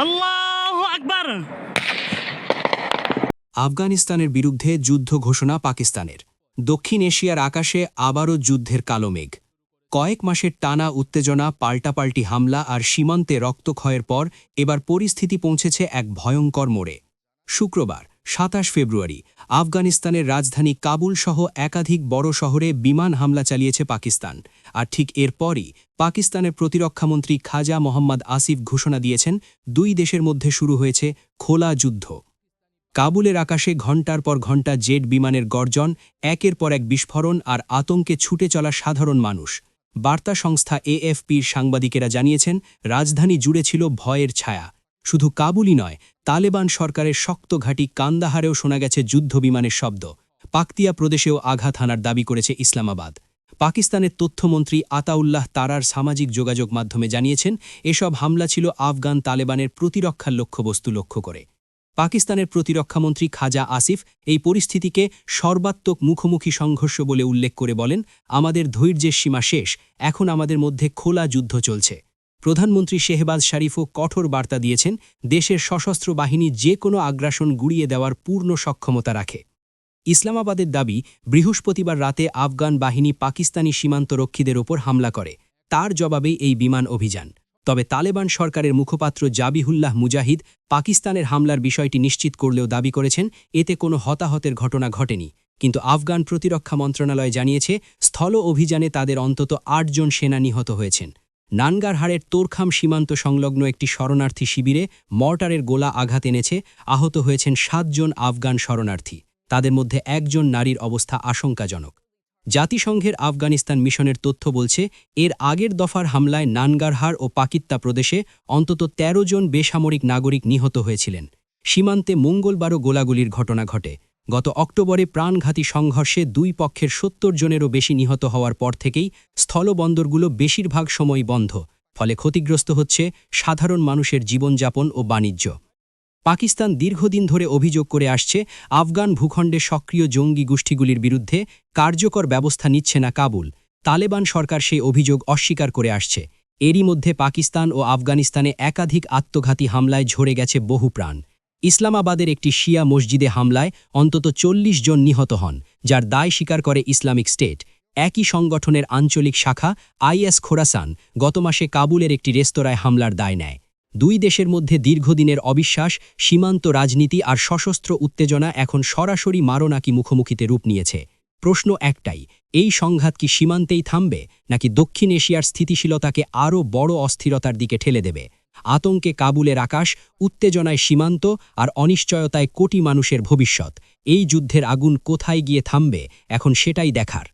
আল্লাহু আকবার। আফগানিস্তানের বিরুদ্ধে যুদ্ধ ঘোষণা পাকিস্তানের। দক্ষিণ এশিয়ার আকাশে আবারও যুদ্ধের কালো মেঘ। কয়েক মাসের টানা উত্তেজনা, পাল্টাপাল্টি হামলা আর সীমান্তে রক্তক্ষয়ের পর এবার পরিস্থিতি পৌঁছেছে এক ভয়ঙ্কর মোড়ে। শুক্রবার ২৭ ফেব্রুয়ারি আফগানিস্তানের রাজধানী কাবুল সহ একাধিক বড় শহরে বিমান হামলা চালিয়েছে পাকিস্তান। আর ঠিক এরপরই পাকিস্তানের প্রতিরক্ষামন্ত্রী খাজা মোহাম্মদ আসিফ ঘোষণা দিয়েছেন, দুই দেশের মধ্যে শুরু হয়েছে খোলা যুদ্ধ। কাবুলের আকাশে ঘণ্টার পর ঘণ্টা জেট বিমানের গর্জন, একের পর এক বিস্ফোরণ আর আতঙ্কে ছুটে চলা সাধারণ মানুষ। বার্তা সংস্থা এএফপির সাংবাদিকেরা জানিয়েছেন, রাজধানী জুড়ে ছিল ভয়ের ছায়া। শুধু কাবুলই নয়, তালেবান সরকারের শক্ত ঘাঁটি কান্দাহারেও শোনা গেছে যুদ্ধবিমানের শব্দ। পাকতিয়া প্রদেশেও আঘাত হানার দাবি করেছে ইসলামাবাদ। পাকিস্তানের তথ্যমন্ত্রী আতাউল্লাহ তারার সামাজিক যোগাযোগ মাধ্যমে জানিয়েছেন, এসব হামলা ছিল আফগান তালেবানের প্রতিরক্ষার লক্ষ্যবস্তু লক্ষ্য করে। পাকিস্তানের প্রতিরক্ষামন্ত্রী খাজা আসিফ এই পরিস্থিতিকে সর্বাত্মক মুখোমুখি সংঘর্ষ বলে উল্লেখ করে বলেন, আমাদের ধৈর্যের সীমা শেষ, এখন আমাদের মধ্যে খোলা যুদ্ধ চলছে। প্রধানমন্ত্রী শেহবাজ শরীফও কঠোর বার্তা দিয়েছেন, দেশের সশস্ত্র বাহিনী যে কোনো আগ্রাসন গুড়িয়ে দেওয়ার পূর্ণ সক্ষমতা রাখে। ইসলামাবাদের দাবি, বৃহস্পতিবার রাতে আফগান বাহিনী পাকিস্তানি সীমান্তরক্ষীদের ওপর হামলা করে, তার জবাবেই এই বিমান অভিযান। তবে তালেবান সরকারের মুখপাত্র জাবিহুল্লাহ মুজাহিদ পাকিস্তানের হামলার বিষয়টি নিশ্চিত করলেও দাবি করেছেন, এতে কোনো হতাহতের ঘটনা ঘটেনি। কিন্তু আফগান প্রতিরক্ষা মন্ত্রণালয় জানিয়েছে, স্থল অভিযানে তাদের অন্তত ৮ জন সেনা নিহত হয়েছেন। নানগারহারের তোরখাম সীমান্ত সংলগ্ন একটি শরণার্থী শিবিরে মর্টারের গোলা আঘাত এনেছে, আহত হয়েছেন ৭ জন আফগান শরণার্থী। তাদের মধ্যে একজন নারীর অবস্থা আশঙ্কাজনক। জাতিসংঘের আফগানিস্তান মিশনের তথ্য বলছে, এর আগের দফার হামলায় নানগারহার ও পাকিত্তা প্রদেশে অন্তত ১৩ জন বেসামরিক নাগরিক নিহত হয়েছিলেন। সীমান্তে মঙ্গলবারও গোলাগুলির ঘটনা ঘটে। গত অক্টোবরে প্রাণঘাতী সংঘর্ষে দুই পক্ষের ৭০ জনেরও বেশি নিহত হওয়ার পর থেকেই স্থলবন্দরগুলো বেশিরভাগ সময় বন্ধ, ফলে ক্ষতিগ্রস্ত হচ্ছে সাধারণ মানুষের জীবনযাপন ও বাণিজ্য। পাকিস্তান দীর্ঘদিন ধরে অভিযোগ করে আসছে, আফগান ভূখণ্ডে সক্রিয় জঙ্গি গোষ্ঠীগুলির বিরুদ্ধে কার্যকর ব্যবস্থা নিচ্ছে না কাবুল। তালেবান সরকার সেই অভিযোগ অস্বীকার করে আসছে। এরই মধ্যে পাকিস্তান ও আফগানিস্তানে একাধিক আত্মঘাতী হামলায় ঝরে গেছে বহু প্রাণ। ইসলামাবাদের একটি শিয়া মসজিদে হামলায় অন্তত ৪০ জন নিহত হন, যার দায় স্বীকার করে ইসলামিক স্টেট। একই সংগঠনের আঞ্চলিক শাখা আইএস খোরাসান গত মাসে কাবুলের একটি রেস্তোরাঁয় হামলার দায় নেয়। দুই দেশের মধ্যে দীর্ঘদিনের অবিশ্বাস, সীমান্ত রাজনীতি আর সশস্ত্র উত্তেজনা এখন সরাসরি মারণাকি মুখোমুখিতে রূপ নিয়েছে। প্রশ্ন একটাই, এই সংঘাত কি সীমান্তেই থামবে, নাকি দক্ষিণ এশিয়ার স্থিতিশীলতাকে আরও বড় অস্থিরতার দিকে ঠেলে দেবে? আতঙ্কে কাবুলের আকাশ, উত্তেজনায় সীমান্ত আর অনিশ্চয়তায় কোটি মানুষের ভবিষ্যৎ। এই যুদ্ধের আগুন কোথায় গিয়ে থামবে, এখন সেটাই দেখার।